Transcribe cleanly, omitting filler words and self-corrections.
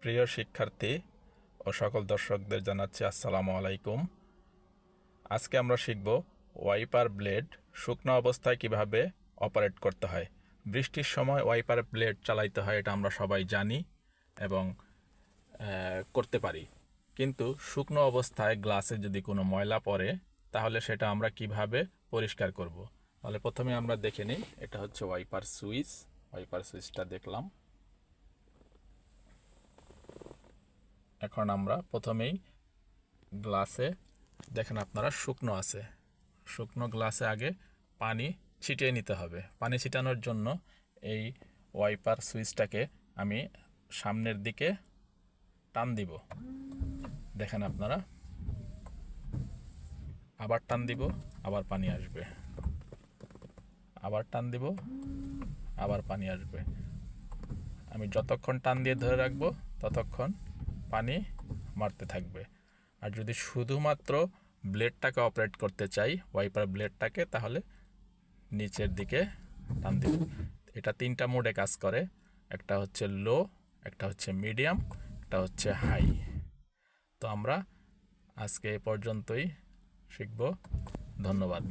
প্রিয় শিক্ষার্থী ও সকল দর্শকদের জানাচ্ছি আসসালামু আলাইকুম। আজকে আমরা শিখব ওয়াইপার ব্লেড শুকনো অবস্থায় কিভাবে অপারেট করতে হয়। বৃষ্টির সময় ওয়াইপার ব্লেড চালাইতে হয়, এটা আমরা সবাই জানি এবং করতে পারি। কিন্তু শুকনো অবস্থায় গ্লাসে যদি কোনো ময়লা পড়ে তাহলে সেটা আমরা কিভাবে পরিষ্কার করব। তাহলে প্রথমে আমরা দেখে নিই, এটা হচ্ছে ওয়াইপার সুইচ। ওয়াইপার সুইচটা দেখলাম। এখন আমরা প্রথমেই গ্লাসে দেখেন আপনারা শুকনো আছে, শুকনো গ্লাসে আগে পানি ছিটিয়ে নিতে হবে। পানি ছিটানোর জন্য এই ওয়াইপার সুইচটাকে আমি সামনের দিকে টান দিব, দেখেন আপনারা। আবার টান দিব, আবার পানি আসবে, আবার টান দিব, আবার পানি আসবে। আমি যতক্ষণ টান দিয়ে ধরে রাখবো ততক্ষণ পানি মারতে থাকবে। আর যদি শুধুমাত্র ব্লেডটাকে অপারেট করতে চাই, ওয়াইপার ব্লেডটাকে, তাহলে নিচের দিকে টান দিব। এটা তিনটা মোডে কাজ করে, একটা হচ্ছে লো, একটা হচ্ছে মিডিয়াম, একটা হচ্ছে হাই। তো আমরা আজকে এ পর্যন্তই শিখব। ধন্যবাদ।